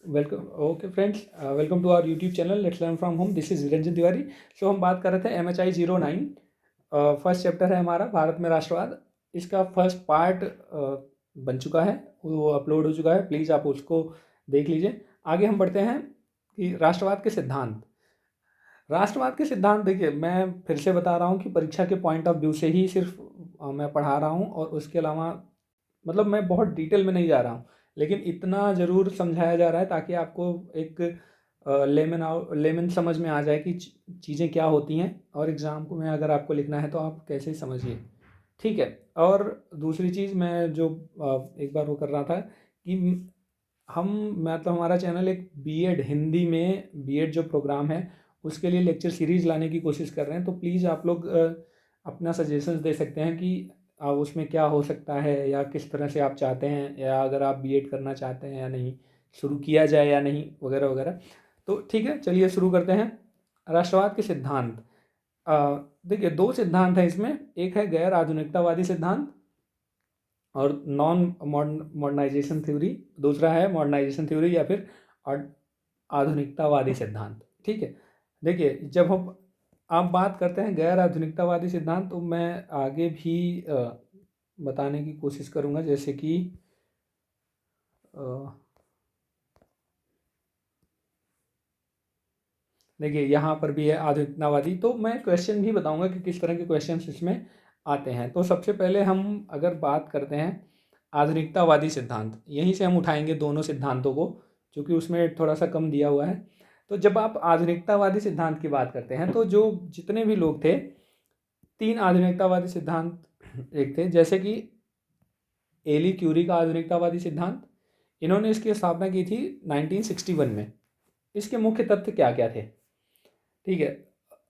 Welcome. Okay friends, welcome to our YouTube channel let's learn from home. This is Niranjan Tiwari. So हम बात कर रहे थे MHI 09। फर्स्ट चैप्टर है हमारा भारत में राष्ट्रवाद। इसका फर्स्ट पार्ट बन चुका है, वो अपलोड हो चुका है। प्लीज़ आप उसको देख लीजिए। आगे हम बढ़ते हैं कि राष्ट्रवाद के सिद्धांत। राष्ट्रवाद के सिद्धांत देखिए, मैं फिर से बता रहा हूँ कि परीक्षा के पॉइंट ऑफ व्यू से ही सिर्फ मैं पढ़ा रहा हूँ, और उसके अलावा मतलब मैं बहुत डिटेल में नहीं जा रहा हूँ, लेकिन इतना ज़रूर समझाया जा रहा है ताकि आपको एक लेमन समझ में आ जाए कि चीज़ें क्या होती हैं, और एग्ज़ाम को में अगर आपको लिखना है तो आप कैसे समझिए। ठीक है। और दूसरी चीज़ मैं जो एक बार वो कर रहा था कि हम मतलब हमारा चैनल एक बीएड हिंदी में बीएड जो प्रोग्राम है उसके लिए लेक्चर सीरीज़ लाने की कोशिश कर रहे हैं। तो प्लीज़ आप लोग अपना सजेशंस दे सकते हैं कि उसमें क्या हो सकता है, या किस तरह से आप चाहते हैं, या अगर आप बीएड करना चाहते हैं या नहीं, शुरू किया जाए या नहीं, वगैरह वगैरह। तो ठीक है, चलिए शुरू करते हैं। राष्ट्रवाद के सिद्धांत। देखिए, दो सिद्धांत हैं इसमें। एक है गैर आधुनिकतावादी सिद्धांत और नॉन मॉडर्नाइजेशन थ्योरी। दूसरा है मॉडर्नाइजेशन थ्योरी या फिर आधुनिकतावादी सिद्धांत। ठीक है। देखिए, जब हम आप बात करते हैं गैर आधुनिकतावादी सिद्धांत, तो मैं आगे भी बताने की कोशिश करूँगा, जैसे कि देखिए यहाँ पर भी है आधुनिकतावादी। तो मैं क्वेश्चन भी बताऊंगा कि किस तरह के क्वेश्चन इसमें आते हैं। तो सबसे पहले हम अगर बात करते हैं आधुनिकतावादी सिद्धांत, यहीं से हम उठाएंगे दोनों सिद्धांतों को, क्योंकि उसमें थोड़ा सा कम दिया हुआ है। तो जब आप आधुनिकतावादी सिद्धांत की बात करते हैं, तो जो जितने भी लोग थे, तीन आधुनिकतावादी सिद्धांत एक थे, जैसे कि एली क्यूरी का आधुनिकतावादी सिद्धांत। इन्होंने इसकी स्थापना की थी 1961 में। इसके मुख्य तथ्य क्या क्या थे? ठीक है।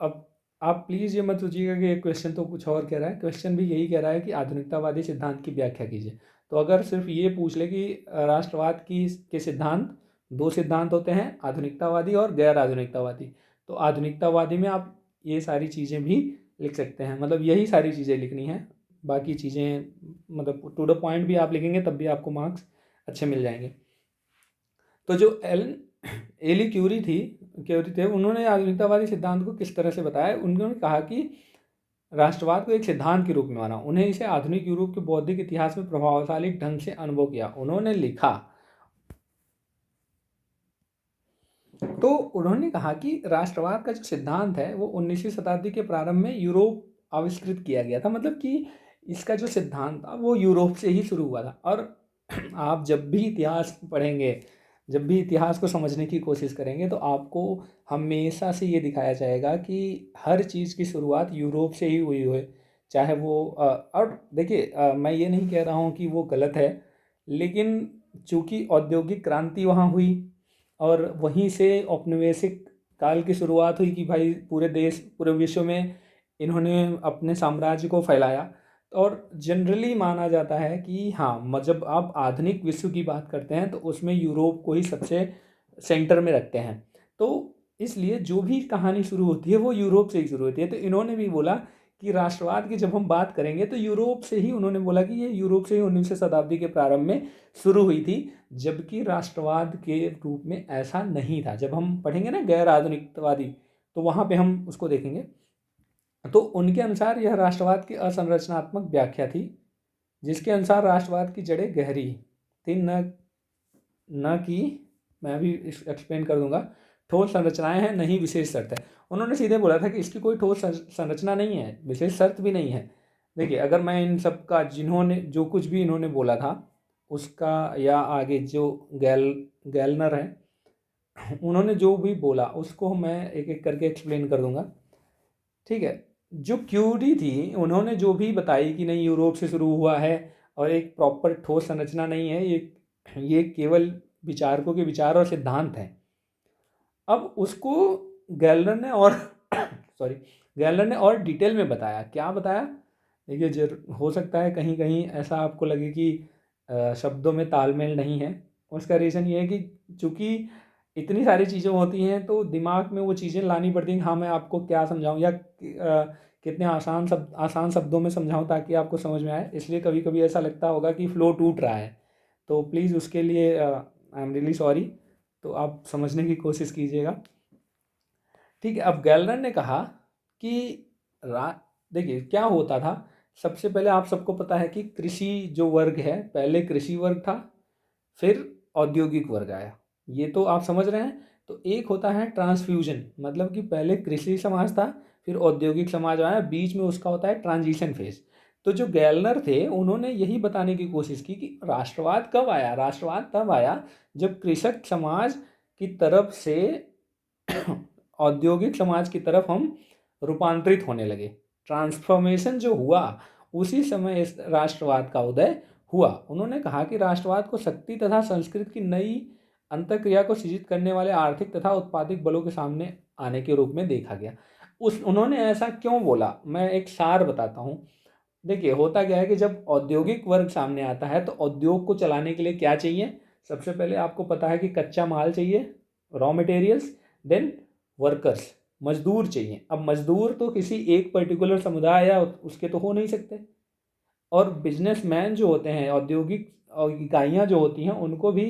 अब आप प्लीज़ ये मत सोचिएगा कि ये क्वेश्चन तो कुछ और कह रहा है। क्वेश्चन भी यही कह रहा है कि आधुनिकतावादी सिद्धांत की व्याख्या कीजिए। तो अगर सिर्फ ये पूछ ले कि राष्ट्रवाद की के सिद्धांत, दो सिद्धांत होते हैं, आधुनिकतावादी और गैर आधुनिकतावादी। तो आधुनिकतावादी में आप ये सारी चीज़ें भी लिख सकते हैं, मतलब यही सारी चीज़ें लिखनी है। बाकी चीज़ें मतलब टू द पॉइंट भी आप लिखेंगे तब भी आपको मार्क्स अच्छे मिल जाएंगे। तो जो एली क्यूरी थे, उन्होंने आधुनिकतावादी सिद्धांत को किस तरह से बताया? उन्होंने कहा कि राष्ट्रवाद को एक सिद्धांत के रूप में माना। उन्हें इसे आधुनिक यूरोप के बौद्धिक इतिहास में प्रभावशाली ढंग से अनुभव किया। उन्होंने लिखा, तो उन्होंने कहा कि राष्ट्रवाद का जो सिद्धांत है वो 19वीं शताब्दी के प्रारंभ में यूरोप आविष्कृत किया गया था। मतलब कि इसका जो सिद्धांत था वो यूरोप से ही शुरू हुआ था। और आप जब भी इतिहास पढ़ेंगे, जब भी इतिहास को समझने की कोशिश करेंगे, तो आपको हमेशा से ये दिखाया जाएगा कि हर चीज़ की शुरुआत यूरोप से ही हुई है। चाहे वो और देखिए, मैं ये नहीं कह रहा हूँ कि वो गलत है, लेकिन चूंकि औद्योगिक क्रांति वहाँ हुई और वहीं से औपनिवेशिक काल की शुरुआत हुई कि भाई पूरे देश, पूरे विश्व में इन्होंने अपने साम्राज्य को फैलाया। और जनरली माना जाता है कि हाँ, जब आप आधुनिक विश्व की बात करते हैं तो उसमें यूरोप को ही सबसे सेंटर में रखते हैं। तो इसलिए जो भी कहानी शुरू होती है वो यूरोप से ही शुरू होती है। तो इन्होंने भी बोला कि राष्ट्रवाद की जब हम बात करेंगे तो यूरोप से ही, उन्होंने बोला कि ये यूरोप से ही 19वीं शताब्दी के प्रारंभ में शुरू हुई थी, जबकि राष्ट्रवाद के रूप में ऐसा नहीं था। जब हम पढ़ेंगे ना गैर आधुनिकतावादी, तो वहाँ पे हम उसको देखेंगे। तो उनके अनुसार यह राष्ट्रवाद की असंरचनात्मक व्याख्या थी, जिसके अनुसार राष्ट्रवाद की जड़ें गहरी थी, न न कि, मैं अभी एक्सप्लेन कर दूंगा, ठोस संरचनाएं हैं, नहीं विशेष शर्त है। उन्होंने सीधे बोला था कि इसकी कोई ठोस संरचना नहीं है, विशेष शर्त भी नहीं है। देखिए, अगर मैं इन सब का, जिन्होंने जो कुछ भी इन्होंने बोला था उसका, या आगे जो गैलनर है उन्होंने जो भी बोला उसको मैं एक एक करके एक्सप्लेन कर दूंगा। ठीक है। जो क्यूरी थी, उन्होंने जो भी बताई कि नहीं, यूरोप से शुरू हुआ है और एक प्रॉपर ठोस संरचना नहीं है, ये केवल विचारकों के विचार और सिद्धांत हैं। अब उसको गैलर ने और सॉरी, गैलर ने और डिटेल में बताया। क्या बताया? देखिए, हो सकता है कहीं कहीं ऐसा आपको लगे कि शब्दों में तालमेल नहीं है। उसका रीज़न ये है कि चूंकि इतनी सारी चीज़ें होती हैं तो दिमाग में वो चीज़ें लानी पड़ती हैं कि हाँ, मैं आपको क्या समझाऊं, या कितने आसान शब्दों में समझाऊं ताकि आपको समझ में आए। इसलिए कभी कभी ऐसा लगता होगा कि फ़्लो टूट रहा है, तो प्लीज़ उसके लिए आई एम रियली सॉरी। तो आप समझने की कोशिश कीजिएगा। ठीक है, अब गैलरन ने कहा कि रा देखिए क्या होता था। सबसे पहले आप सबको पता है कि कृषि जो वर्ग है, पहले कृषि वर्ग था, फिर औद्योगिक वर्ग आया, ये तो आप समझ रहे हैं। तो एक होता है ट्रांसफ्यूजन, मतलब कि पहले कृषि समाज था, फिर औद्योगिक समाज आया, बीच में उसका होता है ट्रांजिशन फेज। तो जो गैलनर थे उन्होंने यही बताने की कोशिश की कि राष्ट्रवाद कब आया। राष्ट्रवाद तब आया जब कृषक समाज की तरफ से औद्योगिक समाज की तरफ हम रूपांतरित होने लगे। ट्रांसफॉर्मेशन जो हुआ उसी समय इस राष्ट्रवाद का उदय हुआ। उन्होंने कहा कि राष्ट्रवाद को शक्ति तथा संस्कृति की नई अंतःक्रिया को सृजित करने वाले आर्थिक तथा उत्पादिक बलों के सामने आने के रूप में देखा गया। उन्होंने ऐसा क्यों बोला, मैं एक सार बताता हूँ। देखिए होता क्या है कि जब औद्योगिक वर्ग सामने आता है तो उद्योग को चलाने के लिए क्या चाहिए। सबसे पहले आपको पता है कि कच्चा माल चाहिए, रॉ मटेरियल्स, देन वर्कर्स, मजदूर चाहिए। अब मजदूर तो किसी एक पर्टिकुलर समुदाय या उसके तो हो नहीं सकते, और बिजनेसमैन जो होते हैं, औद्योगिक इकाइयाँ जो होती हैं, उनको भी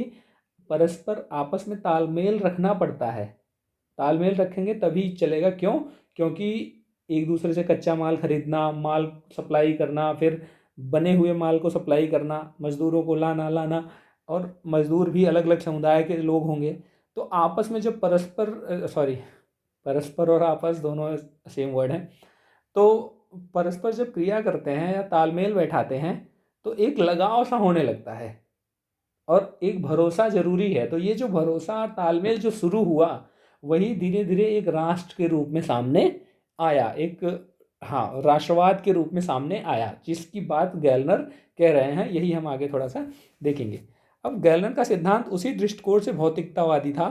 परस्पर आपस में तालमेल रखना पड़ता है। तालमेल रखेंगे तभी चलेगा। क्यों? क्योंकि एक दूसरे से कच्चा माल खरीदना, माल सप्लाई करना, फिर बने हुए माल को सप्लाई करना, मजदूरों को लाना, और मजदूर भी अलग अलग समुदाय के लोग होंगे। तो आपस में जब परस्पर और आपस दोनों सेम वर्ड हैं। तो परस्पर जब क्रिया करते हैं या तालमेल बैठाते हैं तो एक लगाव सा होने लगता है और एक भरोसा जरूरी है। तो ये जो भरोसा और तालमेल जो शुरू हुआ वही धीरे धीरे एक राष्ट्र के रूप में सामने आया, एक हाँ राष्ट्रवाद के रूप में सामने आया, जिसकी बात गैलनर कह रहे हैं। यही हम आगे थोड़ा सा देखेंगे। अब गैलनर का सिद्धांत उसी दृष्टिकोण से भौतिकतावादी था,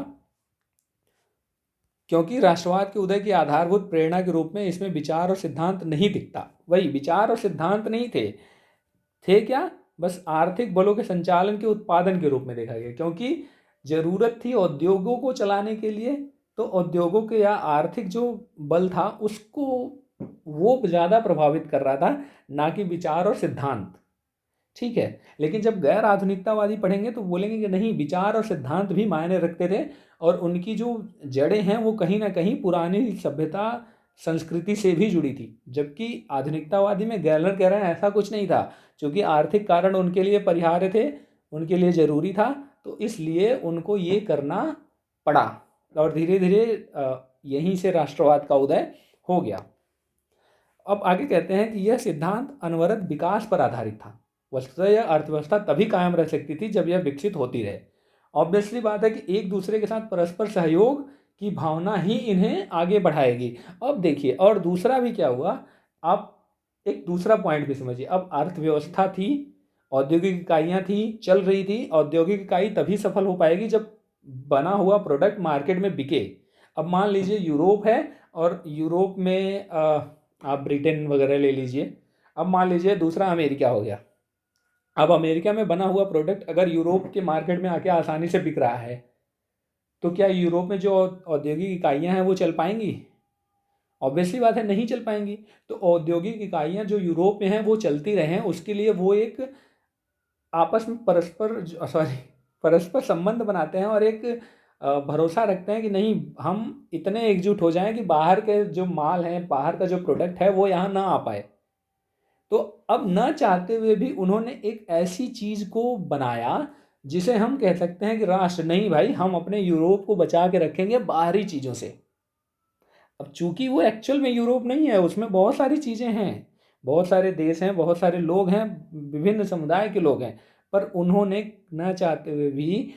क्योंकि राष्ट्रवाद के उदय की आधारभूत प्रेरणा के रूप में इसमें विचार और सिद्धांत नहीं दिखता। वही विचार और सिद्धांत नहीं थे क्या, बस आर्थिक बलों के संचालन के उत्पादन के रूप में देखा गया। क्योंकि जरूरत थी उद्योगों को चलाने के लिए, तो उद्योगों के या आर्थिक जो बल था उसको वो ज़्यादा प्रभावित कर रहा था, ना कि विचार और सिद्धांत। ठीक है, लेकिन जब गैर आधुनिकतावादी पढ़ेंगे तो बोलेंगे कि नहीं, विचार और सिद्धांत भी मायने रखते थे और उनकी जो जड़ें हैं वो कहीं ना कहीं पुरानी सभ्यता संस्कृति से भी जुड़ी थी। जबकि आधुनिकतावादी में गैलर कह रहे हैं ऐसा कुछ नहीं था, क्योंकि आर्थिक कारण उनके लिए परिहार्य थे, उनके लिए ज़रूरी था, तो इसलिए उनको ये करना पड़ा और धीरे धीरे यहीं से राष्ट्रवाद का उदय हो गया। अब आगे कहते हैं कि यह सिद्धांत अनवरत विकास पर आधारित था। वस्तुतः यह अर्थव्यवस्था तभी कायम रह सकती थी जब यह विकसित होती रहे। ऑब्वियसली बात है कि एक दूसरे के साथ परस्पर सहयोग की भावना ही इन्हें आगे बढ़ाएगी। अब देखिए, और दूसरा भी क्या हुआ, आप एक दूसरा पॉइंट भी समझिए। अब अर्थव्यवस्था थी, औद्योगिक इकाइयाँ थी, चल रही थी। औद्योगिक इकाई तभी सफल हो पाएगी जब बना हुआ प्रोडक्ट मार्केट में बिके। अब मान लीजिए यूरोप है और यूरोप में आप ब्रिटेन वगैरह ले लीजिए। अब मान लीजिए दूसरा अमेरिका हो गया। अब अमेरिका में बना हुआ प्रोडक्ट अगर यूरोप के मार्केट में आके आसानी से बिक रहा है, तो क्या यूरोप में जो औद्योगिक इकाइयां हैं वो चल पाएंगी? ऑब्वियसली बात है, नहीं चल पाएंगी। तो औद्योगिक इकाइयां जो यूरोप में हैं वो चलती रहें, उसके लिए वो एक आपस में परस्पर संबंध बनाते हैं और एक भरोसा रखते हैं कि नहीं, हम इतने एकजुट हो जाएं कि बाहर के जो माल हैं, बाहर का जो प्रोडक्ट है वो यहाँ ना आ पाए। तो अब न चाहते हुए भी उन्होंने एक ऐसी चीज को बनाया जिसे हम कह सकते हैं कि राष्ट्र नहीं भाई, हम अपने यूरोप को बचा के रखेंगे बाहरी चीजों से। अब चूंकि वो एक्चुअल में यूरोप नहीं है, उसमें बहुत सारी चीजें हैं, बहुत सारे देश हैं, बहुत सारे लोग हैं, विभिन्न समुदाय के लोग हैं, पर उन्होंने न चाहते हुए भी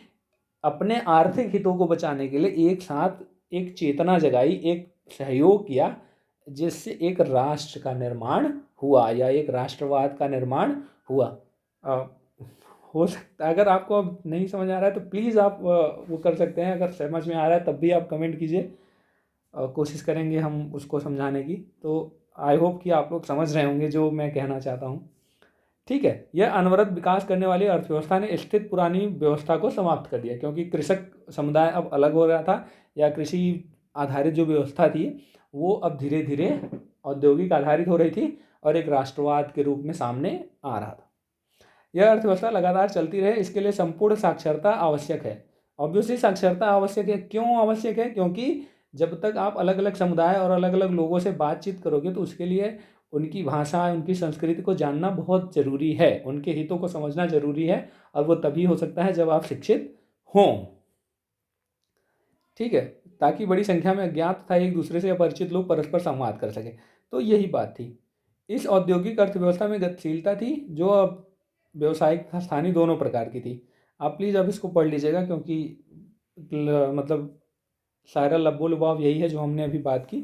अपने आर्थिक हितों को बचाने के लिए एक साथ एक चेतना जगाई, एक सहयोग किया, जिससे एक राष्ट्र का निर्माण हुआ या एक राष्ट्रवाद का निर्माण हुआ। हो सकता है अगर आपको अब नहीं समझ आ रहा है तो प्लीज़ आप वो कर सकते हैं, अगर समझ में आ रहा है तब भी आप कमेंट कीजिए, कोशिश करेंगे हम उसको समझाने की। तो आई होप कि आप लोग समझ रहे होंगे जो मैं कहना चाहता हूँ। ठीक है, यह अनवरत विकास करने वाली अर्थव्यवस्था ने स्थित पुरानी व्यवस्था को समाप्त कर दिया, क्योंकि कृषक समुदाय अब अलग हो रहा था, या कृषि आधारित जो व्यवस्था थी वो अब धीरे धीरे औद्योगिक आधारित हो रही थी और एक राष्ट्रवाद के रूप में सामने आ रहा था। यह अर्थव्यवस्था लगातार चलती रहे, इसके लिए संपूर्ण साक्षरता आवश्यक है। ऑब्वियसली साक्षरता आवश्यक है। क्यों आवश्यक है? क्योंकि जब तक आप अलग अलग समुदाय और अलग अलग लोगों से बातचीत करोगे तो उसके लिए उनकी भाषा, उनकी संस्कृति को जानना बहुत ज़रूरी है, उनके हितों को समझना ज़रूरी है, और वो तभी हो सकता है जब आप शिक्षित हों। ठीक है, ताकि बड़ी संख्या में अज्ञात तथा एक दूसरे से अपरिचित लोग परस्पर संवाद कर सकें। तो यही बात थी। इस औद्योगिक अर्थव्यवस्था में गतिशीलता थी जो अब व्यावसायिक तथा स्थानीय दोनों प्रकार की थी। आप प्लीज़ अब इसको पढ़ लीजिएगा, क्योंकि मतलब सारा लब्बो लुभाव यही है जो हमने अभी बात की।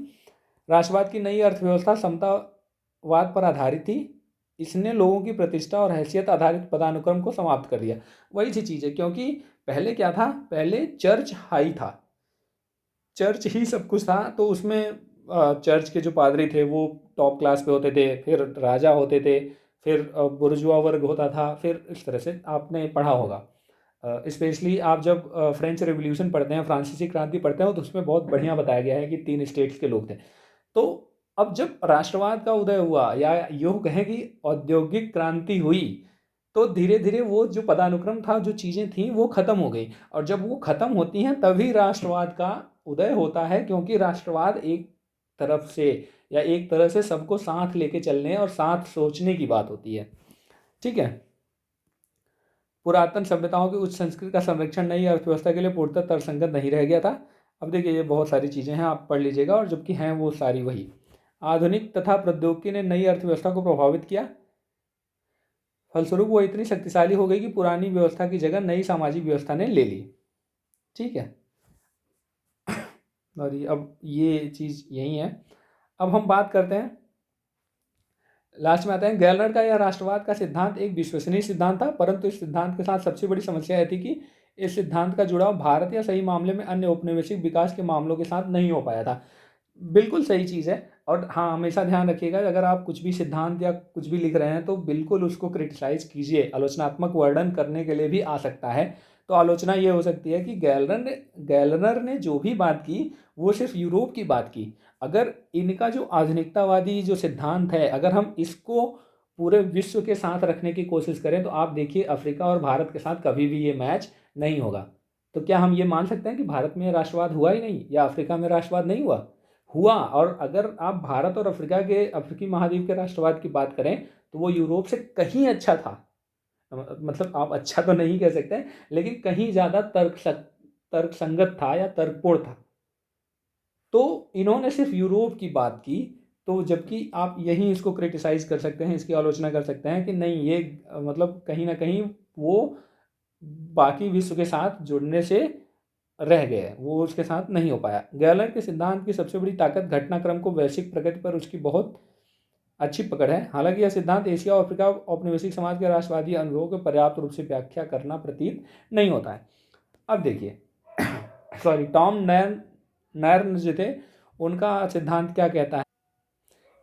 राष्ट्रवाद की नई अर्थव्यवस्था समतावाद पर आधारित थी। इसने लोगों की प्रतिष्ठा और हैसियत आधारित पदानुक्रम को समाप्त कर दिया। वही सी चीज़ है, क्योंकि पहले क्या था? पहले चर्च हाई था, चर्च ही सब कुछ था। तो उसमें चर्च के जो पादरी थे वो टॉप क्लास पे होते थे, फिर राजा होते थे, फिर बुर्जुआ वर्ग होता था, फिर इस तरह से आपने पढ़ा होगा। स्पेशली आप जब फ्रेंच रेवोल्यूशन पढ़ते हैं, फ्रांसीसी क्रांति पढ़ते हैं, तो उसमें बहुत बढ़िया बताया गया है कि 3 स्टेट्स के लोग थे। तो अब जब राष्ट्रवाद का उदय हुआ, या यूँ कहें कि औद्योगिक क्रांति हुई, तो धीरे धीरे वो जो पदानुक्रम था, जो चीज़ें थीं, वो ख़त्म हो गई। और जब वो ख़त्म होती हैं तभी राष्ट्रवाद का उदय होता है, क्योंकि राष्ट्रवाद एक तरफ से या एक तरह से सबको साथ लेके चलने और साथ सोचने की बात होती है। ठीक है। पुरातन सभ्यताओं की उच्च संस्कृति का संरक्षण नई अर्थव्यवस्था के लिए पूर्णतः तर्कसंगत नहीं रह गया था। अब देखिए, ये बहुत सारी चीज़ें हैं, आप पढ़ लीजिएगा, और जबकि हैं वो सारी वही। आधुनिक तथा प्रौद्योगिकी ने नई अर्थव्यवस्था को प्रभावित किया। फलस्वरूप वो इतनी शक्तिशाली हो गई कि पुरानी व्यवस्था की जगह नई सामाजिक व्यवस्था ने ले ली। ठीक है। और अब ये चीज़ यही है। अब हम बात करते हैं, लास्ट में आते हैं, गैलनर का यह राष्ट्रवाद का सिद्धांत एक विश्वसनीय सिद्धांत था, परंतु इस सिद्धांत के साथ सबसे बड़ी समस्या यह थी कि इस सिद्धांत का जुड़ाव भारत या सही मामले में अन्य औपनिवेशिक विकास के मामलों के साथ नहीं हो पाया था। बिल्कुल सही चीज़ है। और हाँ, हमेशा ध्यान रखिएगा, अगर आप कुछ भी सिद्धांत या कुछ भी लिख रहे हैं तो बिल्कुल उसको क्रिटिसाइज कीजिए। आलोचनात्मक वर्णन करने के लिए भी आ सकता है। तो आलोचना ये हो सकती है कि गैलनर ने जो भी बात की वो सिर्फ यूरोप की बात की। अगर इनका जो आधुनिकतावादी जो सिद्धांत है, अगर हम इसको पूरे विश्व के साथ रखने की कोशिश करें, तो आप देखिए अफ्रीका और भारत के साथ कभी भी ये मैच नहीं होगा। तो क्या हम ये मान सकते हैं कि भारत में राष्ट्रवाद हुआ ही नहीं, या अफ्रीका में राष्ट्रवाद नहीं हुआ? हुआ। और अगर आप भारत और अफ्रीकी महाद्वीप के राष्ट्रवाद की बात करें, तो वो यूरोप से कहीं अच्छा था। मतलब आप अच्छा तो नहीं कह सकते, लेकिन कहीं ज़्यादा तर्कसंगत था या तर्कपूर्ण था। तो इन्होंने सिर्फ यूरोप की बात की। तो जबकि आप यहीं इसको क्रिटिसाइज कर सकते हैं, इसकी आलोचना कर सकते हैं कि नहीं, ये मतलब कहीं ना कहीं वो बाकी विश्व के साथ जुड़ने से रह गए, वो उसके साथ नहीं हो पाया। गैलर के सिद्धांत की सबसे बड़ी ताकत घटनाक्रम को वैश्विक प्रगति पर उसकी बहुत अच्छी पकड़ है। हालांकि यह सिद्धांत एशिया और अफ्रीका औपनिवेशिक समाज के राष्ट्रवादी अनुभवों को पर्याप्त रूप से व्याख्या करना प्रतीत नहीं होता है। अब देखिए, सॉरी, टॉम नैर्न जो थे, उनका सिद्धांत क्या कहता है?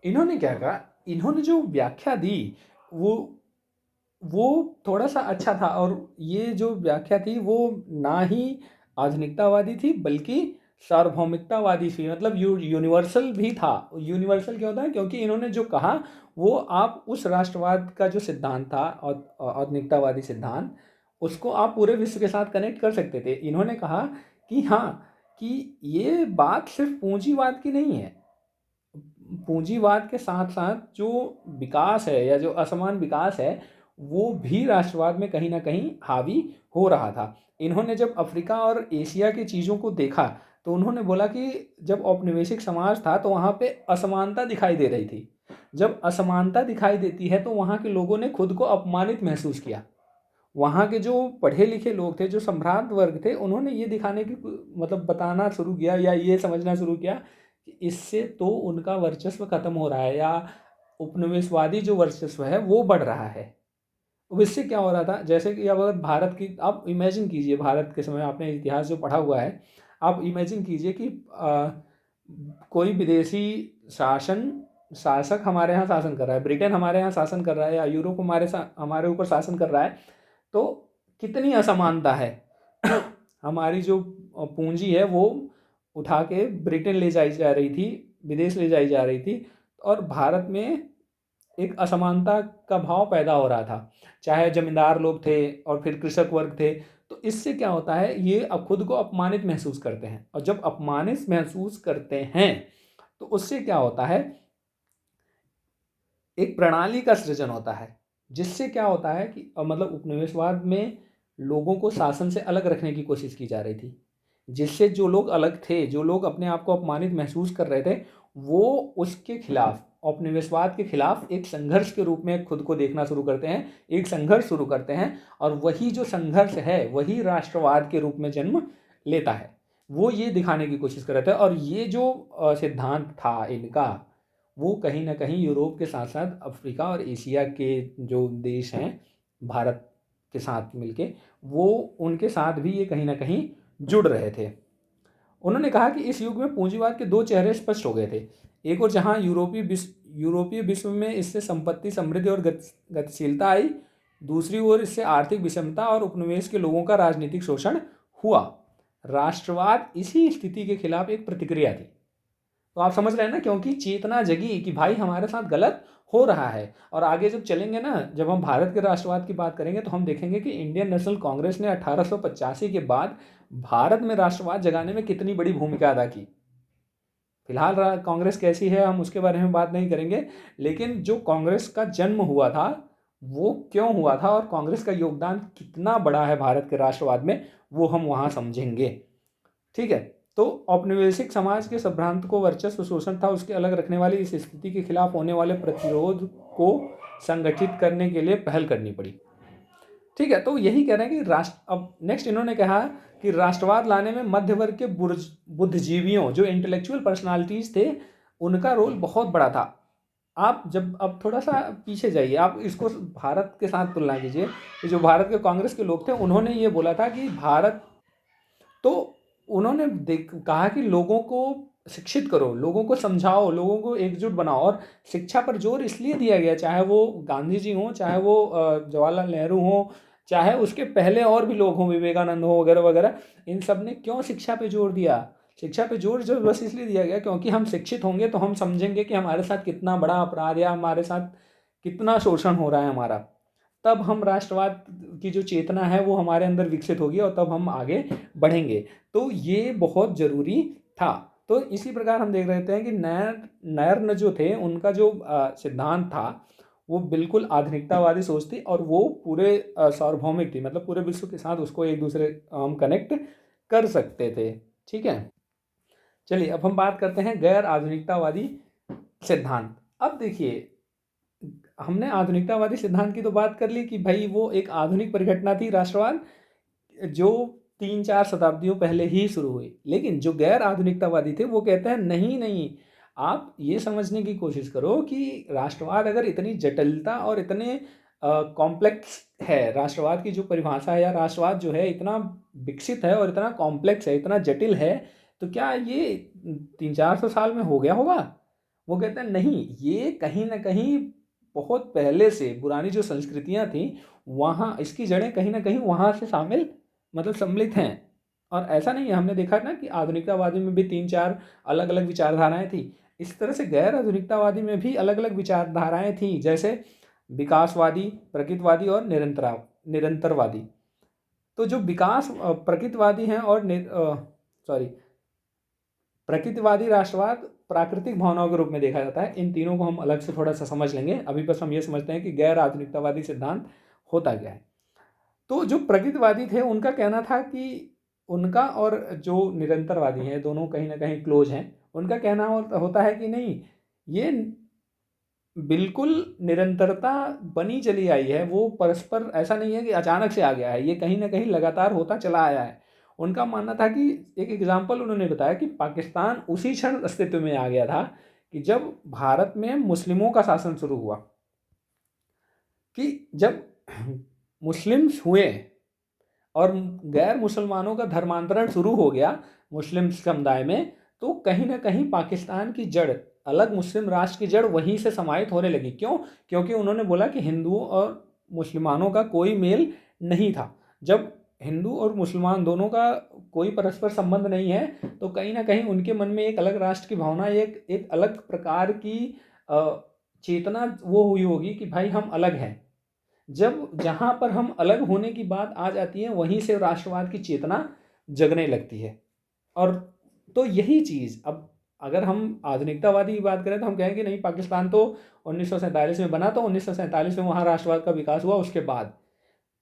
इन्होंने क्या कहा, इन्होंने जो व्याख्या दी वो वो थोड़ा सा अच्छा था। और ये जो व्याख्या थी वो ना ही आधुनिकतावादी थी, बल्कि सार्वभौमिकतावादी थी। मतलब यूनिवर्सल भी था। यूनिवर्सल क्यों था? क्योंकि इन्होंने जो कहा वो आप उस राष्ट्रवाद का जो सिद्धांत था, आधुनिकतावादी सिद्धांत, उसको आप पूरे विश्व के साथ कनेक्ट कर सकते थे। इन्होंने कहा कि हाँ, कि ये बात सिर्फ पूंजीवाद की नहीं है। पूंजीवाद के साथ साथ जो विकास है या जो असमान विकास है, वो भी राष्ट्रवाद में कहीं ना कहीं हावी हो रहा था। इन्होंने जब अफ्रीका और एशिया की चीज़ों को देखा, तो उन्होंने बोला कि जब औपनिवेशिक समाज था तो वहाँ पे असमानता दिखाई दे रही थी। जब असमानता दिखाई देती है तो वहाँ के लोगों ने खुद को अपमानित महसूस किया। वहाँ के जो पढ़े लिखे लोग थे, जो सम्भ्रांत वर्ग थे, उन्होंने ये दिखाने की मतलब बताना शुरू किया या ये समझना शुरू किया कि इससे तो उनका वर्चस्व खत्म हो रहा है, या उपनिवेशवादी जो वर्चस्व है वो बढ़ रहा है। अब इससे क्या हो रहा था? जैसे कि अब अगर भारत की आप इमेजिन कीजिए, भारत के समय आपने इतिहास जो पढ़ा हुआ है, आप इमेजिन कीजिए कि कोई विदेशी शासन शासक हमारे यहाँ शासन कर रहा है, ब्रिटेन हमारे यहाँ शासन कर रहा है, या यूरोप हमारे ऊपर शासन कर रहा है। तो कितनी असमानता है। हमारी जो पूंजी है वो उठा के ब्रिटेन ले जाई जा रही थी, विदेश ले जाई जा रही थी, और भारत में एक असमानता का भाव पैदा हो रहा था। चाहे जमींदार लोग थे और फिर कृषक वर्ग थे, तो इससे क्या होता है, ये अब खुद को अपमानित महसूस करते हैं, और जब अपमानित महसूस करते हैं तो उससे क्या होता है, एक प्रणाली का सृजन होता है, जिससे क्या होता है कि मतलब उपनिवेशवाद में लोगों को शासन से अलग रखने की कोशिश की जा रही थी, जिससे जो लोग अलग थे, जो लोग अपने आप को अपमानित महसूस कर रहे थे, वो उसके खिलाफ, औपनिवेशवाद के खिलाफ एक संघर्ष के रूप में खुद को देखना शुरू करते हैं, एक संघर्ष शुरू करते हैं, और वही जो संघर्ष है वही राष्ट्रवाद के रूप में जन्म लेता है। वो ये दिखाने की कोशिश कर रहे थे, और ये जो सिद्धांत था इनका, वो कहीं ना कहीं यूरोप के साथ साथ अफ्रीका और एशिया के जो देश हैं भारत के साथ मिलके, वो उनके साथ भी ये कहीं ना कहीं जुड़ रहे थे। उन्होंने कहा कि इस युग में पूंजीवाद के दो चेहरे स्पष्ट हो गए थे। एक और जहां यूरोपीय विश्व में इससे संपत्ति समृद्धि और गतिशीलता आई, दूसरी ओर इससे आर्थिक विषमता और उपनिवेश के लोगों का राजनीतिक शोषण हुआ। राष्ट्रवाद इसी स्थिति के खिलाफ एक प्रतिक्रिया थी। तो आप समझ रहे हैं ना, क्योंकि चेतना जगी कि भाई हमारे साथ गलत हो रहा है। और आगे जब चलेंगे ना, जब हम भारत के राष्ट्रवाद की बात करेंगे, तो हम देखेंगे कि इंडियन नेशनल कांग्रेस ने 1885 के बाद भारत में राष्ट्रवाद जगाने में कितनी बड़ी भूमिका अदा की। फिलहाल कांग्रेस कैसी है हम उसके बारे में बात नहीं करेंगे, लेकिन जो कांग्रेस का जन्म हुआ था वो क्यों हुआ था, और कांग्रेस का योगदान कितना बड़ा है भारत के राष्ट्रवाद में, वो हम वहाँ समझेंगे। ठीक है। तो औपनिवेशिक समाज के संभ्रांत को वर्चस्व शोषण था उसके अलग रखने वाली इस स्थिति के खिलाफ होने वाले प्रतिरोध को संगठित करने के लिए पहल करनी पड़ी। ठीक है। तो यही कह रहे हैं कि अब नेक्स्ट इन्होंने कहा कि राष्ट्रवाद लाने में मध्य वर्ग के बुद्धिजीवियों, जो इंटेलेक्चुअल पर्सनालिटीज थे, उनका रोल बहुत बड़ा था। आप जब अब थोड़ा सा पीछे जाइए, आप इसको भारत के साथ तुलना कीजिए। जो भारत के कांग्रेस के लोग थे, उन्होंने ये बोला था कि भारत, तो उन्होंने कहा कि लोगों को शिक्षित करो, लोगों को समझाओ, लोगों को एकजुट बनाओ, और शिक्षा पर जोर इसलिए दिया गया, चाहे वो गांधी जी हों, चाहे वो जवाहरलाल नेहरू हों, चाहे उसके पहले और भी लोग हों, विवेकानंद हो वगैरह वगैरह, इन सब ने क्यों शिक्षा पे जोर दिया? शिक्षा पे जोर जो बस इसलिए दिया गया क्योंकि हम शिक्षित होंगे तो हम समझेंगे कि हमारे साथ कितना बड़ा अपराध या हमारे साथ कितना शोषण हो रहा है हमारा। तब हम राष्ट्रवाद की जो चेतना है वो हमारे अंदर विकसित होगी, और तब हम आगे बढ़ेंगे। तो ये बहुत ज़रूरी था। तो इसी प्रकार हम देख रहे हैं कि नयर जो थे, उनका जो सिद्धांत था वो बिल्कुल आधुनिकतावादी सोच थी, और वो पूरे सार्वभौमिक थी, मतलब पूरे विश्व के साथ उसको एक दूसरे हम कनेक्ट कर सकते थे। ठीक है। चलिए अब हम बात करते हैं गैर आधुनिकतावादी सिद्धांत। अब देखिए, हमने आधुनिकतावादी सिद्धांत की तो बात कर ली कि भाई वो एक आधुनिक परिघटना थी राष्ट्रवाद, जो 3-4 शताब्दियों पहले ही शुरू हुई। लेकिन जो गैर आधुनिकतावादी थे वो कहते हैं नहीं नहीं, आप ये समझने की कोशिश करो कि राष्ट्रवाद अगर इतनी जटिलता और इतने कॉम्प्लेक्स है, राष्ट्रवाद की जो परिभाषा है, या राष्ट्रवाद जो है इतना विकसित है और इतना कॉम्प्लेक्स है, इतना जटिल है, तो क्या ये 300-400 साल में हो गया होगा? वो कहते हैं नहीं, ये कहीं ना कहीं बहुत पहले से पुरानी जो संस्कृतियां थी, वहाँ इसकी जड़ें कहीं ना कहीं वहाँ से शामिल, मतलब सम्मिलित हैं। और ऐसा नहीं है, हमने देखा ना कि आधुनिकतावादी में भी 3-4 अलग अलग विचारधाराएं थी। इस तरह से गैर आधुनिकतावादी में भी अलग अलग विचारधाराएं थी, जैसे विकासवादी, प्रकृतिवादी और निरंतरवादी। तो जो प्रकृतिवादी हैं और सॉरी प्रकृतिवादी राष्ट्रवाद प्राकृतिक भावनाओं के रूप में देखा जाता है। इन तीनों को हम अलग से थोड़ा सा समझ लेंगे, अभी बस हम ये समझते हैं कि गैर आधुनिकतावादी सिद्धांत होता क्या है। तो जो प्रकृतिवादी थे उनका कहना था कि उनका, और जो निरंतरवादी हैं, दोनों कहीं ना कहीं क्लोज हैं, उनका कहना होता है कि नहीं, ये बिल्कुल निरंतरता बनी चली आई है, वो परस्पर ऐसा नहीं है कि अचानक से आ गया है, ये कहीं ना कहीं लगातार होता चला आया है। उनका मानना था कि, एक एग्जाम्पल उन्होंने बताया कि पाकिस्तान उसी क्षण अस्तित्व में आ गया था कि जब भारत में मुस्लिमों का शासन शुरू हुआ, कि जब मुस्लिम्स हुए और गैर मुसलमानों का धर्मांतरण शुरू हो गया मुस्लिम समुदाय में, तो कहीं ना कहीं पाकिस्तान की जड़, अलग मुस्लिम राष्ट्र की जड़ वहीं से समाहित होने लगी। क्यों? क्योंकि उन्होंने बोला कि हिंदुओं और मुसलमानों का कोई मेल नहीं था। जब हिंदू और मुसलमान दोनों का कोई परस्पर संबंध नहीं है, तो कहीं ना कहीं उनके मन में एक अलग राष्ट्र की भावना, एक अलग प्रकार की चेतना वो हुई होगी कि भाई हम अलग हैं। जब जहाँ पर हम अलग होने की बात आ जाती है वहीं से राष्ट्रवाद की चेतना जगने लगती है। और तो यही चीज़ अब अगर हम आधुनिकतावादी की बात करें तो हम कहेंगे नहीं, पाकिस्तान तो 1947 में बना, तो 1947 में वहाँ राष्ट्रवाद का विकास हुआ उसके बाद।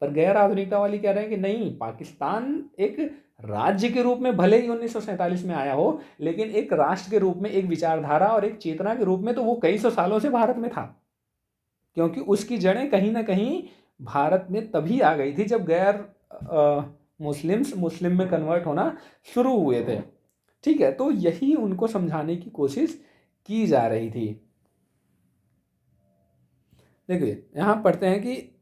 पर गैर आधुनिकता वाली कह रहे हैं कि नहीं, पाकिस्तान एक राज्य के रूप में भले ही 1947 में आया हो, लेकिन एक राष्ट्र के रूप में, एक विचारधारा और एक चेतना के रूप में तो वो कई सौ सालों से भारत में था, क्योंकि उसकी जड़ें कहीं ना कहीं भारत में तभी आ गई थी जब गैर मुस्लिम्स मुस्लिम में कन्वर्ट होना शुरू हुए थे। ठीक है, तो यही उनको समझाने की कोशिश की जा रही थी। देखिए यहाँ पढ़ते हैं कि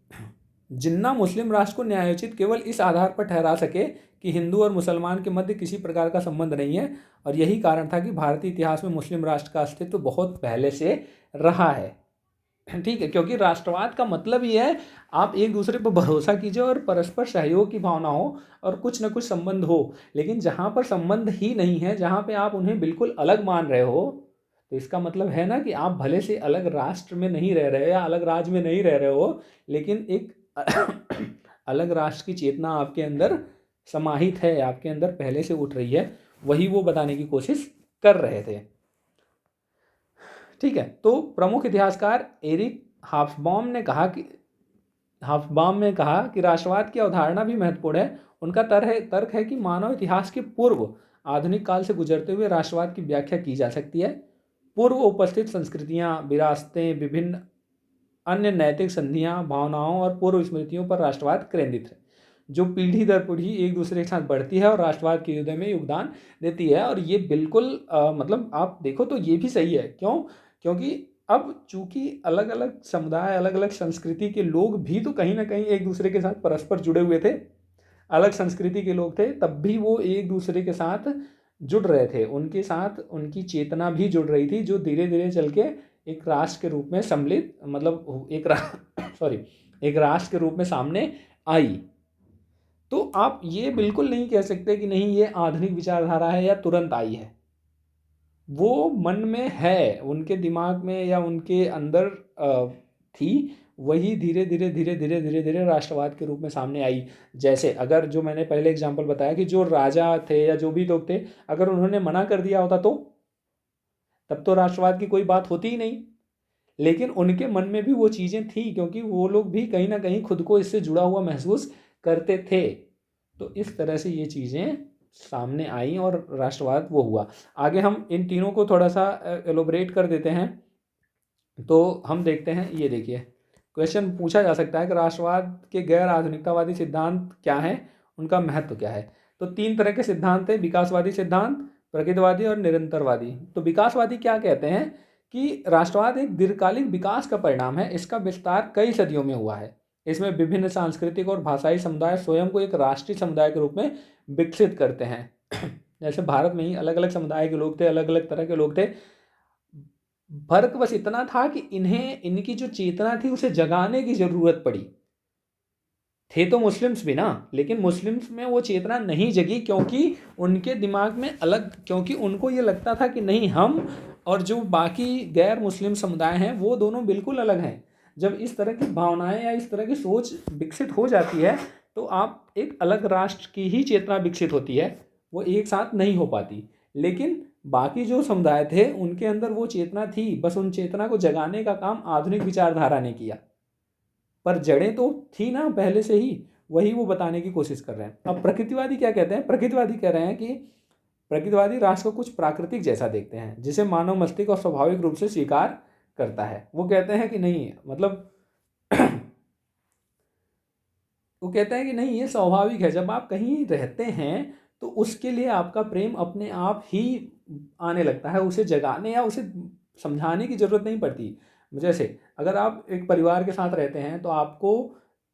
जिन्ना मुस्लिम राष्ट्र को न्यायोचित केवल इस आधार पर ठहरा सके कि हिंदू और मुसलमान के मध्य किसी प्रकार का संबंध नहीं है, और यही कारण था कि भारतीय इतिहास में मुस्लिम राष्ट्र का अस्तित्व बहुत पहले से रहा है। ठीक है, क्योंकि राष्ट्रवाद का मतलब ही है आप एक दूसरे पर भरोसा कीजिए और परस्पर सहयोग की भावना हो और कुछ न कुछ संबंध हो। लेकिन जहाँ पर संबंध ही नहीं है, जहाँ पे आप उन्हें बिल्कुल अलग मान रहे हो, तो इसका मतलब है ना कि आप भले से अलग राष्ट्र में नहीं रह रहे या अलग राज्य में नहीं रह रहे हो, लेकिन एक अलग राष्ट्र की चेतना आपके अंदर समाहित है, आपके अंदर पहले से उठ रही है। वही वो बताने की कोशिश कर रहे थे। ठीक है, तो प्रमुख इतिहासकार एरिक हॉब्सबॉम ने कहा कि राष्ट्रवाद की अवधारणा भी महत्वपूर्ण है। उनका तर्क है कि मानव इतिहास के पूर्व आधुनिक काल से गुजरते हुए राष्ट्रवाद की व्याख्या की जा सकती है। पूर्व उपस्थित संस्कृतियां, विरासतें, विभिन्न अन्य नैतिक संधियां, भावनाओं और पूर्व स्मृतियों पर राष्ट्रवाद केंद्रित है, जो पीढ़ी दर पीढ़ी एक दूसरे के साथ बढ़ती है और राष्ट्रवाद के युद्ध में योगदान देती है। और ये बिल्कुल मतलब आप देखो तो ये भी सही है। क्यों? क्योंकि अब चूंकि अलग अलग समुदाय, अलग अलग संस्कृति के लोग भी तो कहीं ना कहीं एक दूसरे के साथ परस्पर जुड़े हुए थे। अलग संस्कृति के लोग थे तब भी वो एक दूसरे के साथ जुड़ रहे थे, उनके साथ उनकी चेतना भी जुड़ रही थी, जो धीरे धीरे चल के एक राष्ट्र के रूप में सम्मिलित, मतलब सॉरी, एक राष्ट्र के रूप में सामने आई। तो आप ये बिल्कुल नहीं कह सकते कि नहीं ये आधुनिक विचारधारा है या तुरंत आई है। वो मन में है, उनके दिमाग में या उनके अंदर थी, वही धीरे धीरे धीरे धीरे धीरे धीरे राष्ट्रवाद के रूप में सामने आई। जैसे अगर जो मैंने पहले एग्जांपल बताया कि जो राजा थे या जो भी लोग थे, अगर उन्होंने मना कर दिया होता तो तब तो राष्ट्रवाद की कोई बात होती ही नहीं। लेकिन उनके मन में भी वो चीज़ें थी, क्योंकि वो लोग भी कहीं ना कहीं खुद को इससे जुड़ा हुआ महसूस करते थे। तो इस तरह से ये चीज़ें सामने आई और राष्ट्रवाद वो हुआ। आगे हम इन तीनों को थोड़ा सा एलोबरेट कर देते हैं। तो हम देखते हैं, ये देखिए क्वेश्चन पूछा जा सकता है कि राष्ट्रवाद के गैर आधुनिकतावादी सिद्धांत क्या हैं, उनका महत्व क्या है। तो तीन तरह के सिद्धांत हैं, विकासवादी सिद्धांत, प्रगतिवादी और निरंतरवादी। तो विकासवादी क्या कहते हैं कि राष्ट्रवाद एक दीर्घकालिक विकास का परिणाम है, इसका विस्तार कई सदियों में हुआ है। इसमें विभिन्न सांस्कृतिक और भाषाई समुदाय स्वयं को एक राष्ट्रीय समुदाय के रूप में विकसित करते हैं। जैसे भारत में ही अलग अलग समुदाय के लोग थे, अलग अलग तरह के लोग थे। फर्क बस इतना था कि इन्हें इनकी जो चेतना थी उसे जगाने की जरूरत पड़ी। थे तो मुस्लिम्स भी ना, लेकिन मुस्लिम्स में वो चेतना नहीं जगी, क्योंकि उनके दिमाग में अलग, क्योंकि उनको ये लगता था कि नहीं, हम और जो बाकी गैर मुस्लिम समुदाय हैं वो दोनों बिल्कुल अलग हैं। जब इस तरह की भावनाएं या इस तरह की सोच विकसित हो जाती है तो आप एक अलग राष्ट्र की ही चेतना विकसित होती है, वो एक साथ नहीं हो पाती। लेकिन बाकी जो समुदाय थे उनके अंदर वो चेतना थी, बस उन चेतना को जगाने का काम आधुनिक विचारधारा ने किया। पर जड़ें तो थी ना पहले से ही, वही वो बताने की कोशिश कर रहे हैं। अब प्रकृतिवादी क्या कहते हैं? प्रकृतिवादी कह रहे हैं कि प्रकृतिवादी राष्ट्र को कुछ प्राकृतिक जैसा देखते हैं, जिसे मानव मस्तिष्क और स्वाभाविक रूप से स्वीकार करता है। वो कहते हैं कि नहीं, मतलब वो कहते हैं कि नहीं, ये स्वाभाविक है, जब आप कहीं रहते हैं तो उसके लिए आपका प्रेम अपने आप ही आने लगता है, उसे जगाने या उसे समझाने की ज़रूरत नहीं पड़ती। जैसे अगर आप एक परिवार के साथ रहते हैं तो आपको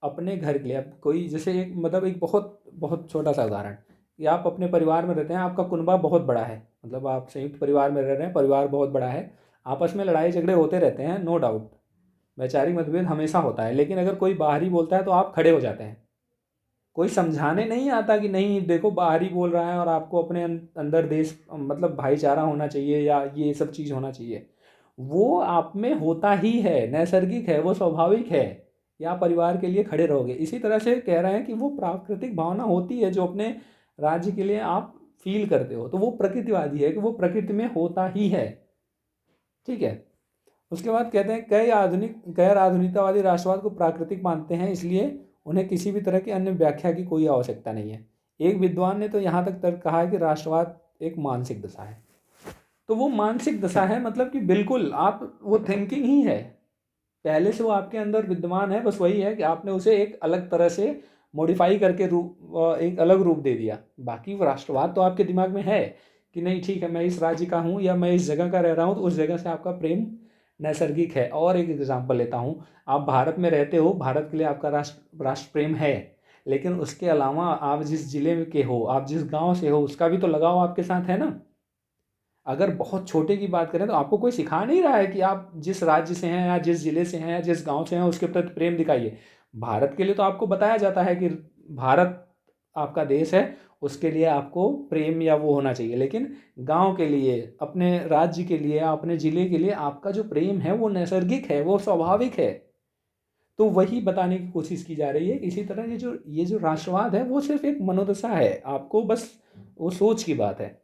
अपने घर के लिए, अब कोई जैसे एक मतलब एक बहुत बहुत छोटा सा उदाहरण कि आप अपने परिवार में रहते हैं, आपका कुनबा बहुत बड़ा है, मतलब आप संयुक्त परिवार में रह रहे हैं, परिवार बहुत बड़ा है, आपस में लड़ाई झगड़े होते रहते हैं, नो डाउट, वैचारिक मतभेद हमेशा होता है। लेकिन अगर कोई बाहरी बोलता है तो आप खड़े हो जाते हैं, कोई समझाने नहीं आता कि नहीं देखो बाहरी बोल रहा है और आपको अपने अंदर देश, मतलब भाईचारा होना चाहिए या ये सब चीज़ होना चाहिए। वो आप में होता ही है, नैसर्गिक है, वो स्वाभाविक है। कि आप परिवार के लिए खड़े रहोगे। इसी तरह से कह रहे हैं कि वो प्राकृतिक भावना होती है जो अपने राज्य के लिए आप फील करते हो, तो वो प्रकृतिवादी है कि वो प्रकृति में होता ही है। ठीक है। उसके बाद कहते हैं कई आधुनिक गैर आधुनिकतावादी राष्ट्रवाद को प्राकृतिक मानते हैं, इसलिए उन्हें किसी भी तरह की अन्य व्याख्या की कोई आवश्यकता नहीं है। एक विद्वान ने तो यहाँ तक तर्क कहा है कि राष्ट्रवाद एक मानसिक दशा है। तो वो मानसिक दशा है मतलब कि बिल्कुल आप वो थिंकिंग ही है, पहले से वो आपके अंदर विद्यमान है, बस वही है कि आपने उसे एक अलग तरह से मॉडिफाई करके एक अलग रूप दे दिया। बाकी वो राष्ट्रवाद तो आपके दिमाग में है कि नहीं ठीक है मैं इस राज्य का हूँ या मैं इस जगह का रह रहा हूँ, तो उस जगह से आपका प्रेम नैसर्गिक है। और एक एग्जाम्पल लेता हूँ, आप भारत में रहते हो, भारत के लिए आपका राष्ट्र प्रेम है, लेकिन उसके अलावा आप जिस जिले में के हो, आप जिस गांव से हो, उसका भी तो लगाव आपके साथ है ना। अगर बहुत छोटे की बात करें तो आपको कोई सिखा नहीं रहा है कि आप जिस राज्य से हैं या जिस जिले से हैं या जिस गांव से हैं उसके प्रति प्रेम दिखाइए। भारत के लिए तो आपको बताया जाता है कि भारत आपका देश है, उसके लिए आपको प्रेम या वो होना चाहिए, लेकिन गांव के लिए, अपने राज्य के लिए, अपने जिले के लिए आपका जो प्रेम है वो नैसर्गिक है, वो स्वाभाविक है। तो वही बताने की कोशिश की जा रही है। इसी तरह ये जो राष्ट्रवाद है वो सिर्फ एक मनोदशा है, आपको बस वो सोच की बात है।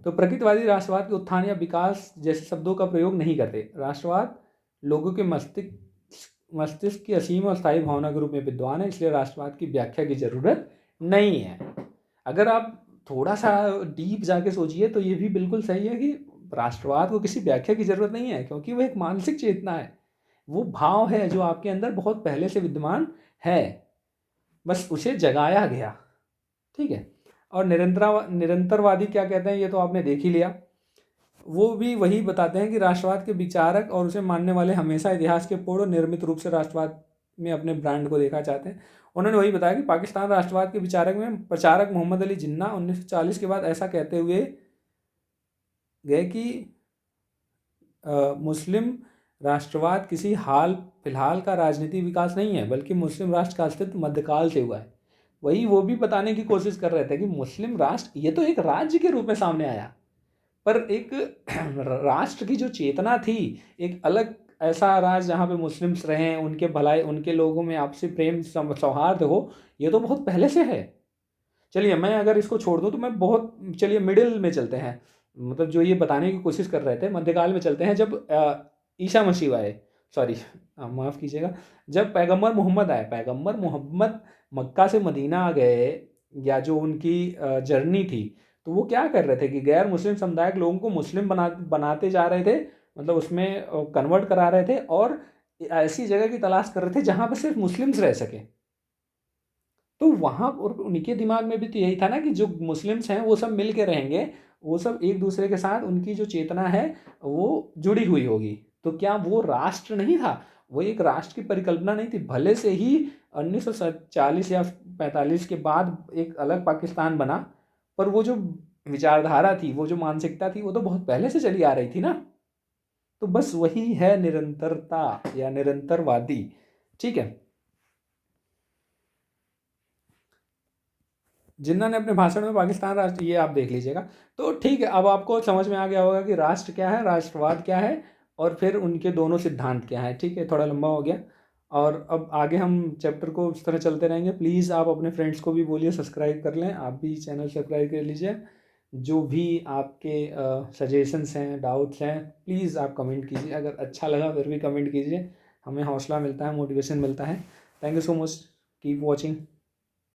तो प्रकृतिवादी राष्ट्रवाद के उत्थान या विकास जैसे शब्दों का प्रयोग नहीं करते। राष्ट्रवाद लोगों के मस्तिष्क की असीम और स्थायी भावना के रूप में विद्वान है, इसलिए राष्ट्रवाद की व्याख्या की जरूरत नहीं है। अगर आप थोड़ा सा डीप जाके सोचिए तो ये भी बिल्कुल सही है कि राष्ट्रवाद को किसी व्याख्या की जरूरत नहीं है, क्योंकि वो एक मानसिक चेतना है, वो भाव है जो आपके अंदर बहुत पहले से विद्यमान है, बस उसे जगाया गया। ठीक है। और निरंतरवादी क्या कहते हैं ये तो आपने देख ही लिया। वो भी वही बताते हैं कि राष्ट्रवाद के विचारक और उसे मानने वाले हमेशा इतिहास के पूर्ण निर्मित रूप से राष्ट्रवाद में अपने ब्रांड को देखना चाहते हैं। उन्होंने वही बताया कि पाकिस्तान राष्ट्रवाद के विचारक में प्रचारक मोहम्मद अली जिन्ना 1940 के बाद ऐसा कहते हुए गए कि मुस्लिम राष्ट्रवाद किसी हाल फिलहाल का राजनीतिक विकास नहीं है, बल्कि मुस्लिम राष्ट्र का अस्तित्व मध्यकाल से हुआ है। वही वो भी बताने की कोशिश कर रहे थे कि मुस्लिम राष्ट्र ये तो एक राज्य के रूप में सामने आया, पर एक राष्ट्र की जो चेतना थी, एक अलग ऐसा राज्य जहाँ पे मुस्लिम्स रहें, उनके भलाई, उनके लोगों में आपसी प्रेम सौहार्द हो, ये तो बहुत पहले से है। चलिए मैं अगर इसको छोड़ दूँ तो मैं बहुत, चलिए मिडिल में चलते हैं, मतलब जो ये बताने की कोशिश कर रहे थे मध्यकाल में चलते हैं, जब ईसा मसीह आए, सॉरी माफ़ कीजिएगा, जब पैगंबर मोहम्मद आए, पैगंबर मोहम्मद मक्का से मदीना गए, या जो उनकी जर्नी थी, तो वो क्या कर रहे थे कि गैर मुस्लिम समुदाय के लोगों को मुस्लिम बनाते जा रहे थे, मतलब उसमें कन्वर्ट करा रहे थे, और ऐसी जगह की तलाश कर रहे थे जहाँ पर सिर्फ मुस्लिम्स रह सके। तो वहाँ और उनके दिमाग में भी तो यही था ना कि जो मुस्लिम्स हैं वो सब मिल के रहेंगे, वो सब एक दूसरे के साथ, उनकी जो चेतना है वो जुड़ी हुई होगी। तो क्या वो राष्ट्र नहीं था, वो एक राष्ट्र की परिकल्पना नहीं थी। भले से ही 1940 या 45 के बाद एक अलग पाकिस्तान बना, पर वो जो विचारधारा थी, वो जो मानसिकता थी, वो तो बहुत पहले से चली आ रही थी ना। तो बस वही है निरंतरता या निरंतरवादी। ठीक है। जिन्ना ने अपने भाषण में पाकिस्तान राष्ट्र, ये आप देख लीजिएगा। तो ठीक है, अब आपको समझ में आ गया होगा कि राष्ट्र क्या है, राष्ट्रवाद क्या है, और फिर उनके दोनों सिद्धांत क्या है। ठीक है, थोड़ा लंबा हो गया, और अब आगे हम चैप्टर को इस तरह चलते रहेंगे। प्लीज़ आप अपने फ्रेंड्स को भी बोलिए सब्सक्राइब कर लें, आप भी चैनल सब्सक्राइब कर लीजिए। जो भी आपके सजेशंस हैं, डाउट्स हैं, प्लीज़ आप कमेंट कीजिए। अगर अच्छा लगा फिर भी कमेंट कीजिए, हमें हौसला मिलता है, मोटिवेशन मिलता है। Thank you so much, keep watching.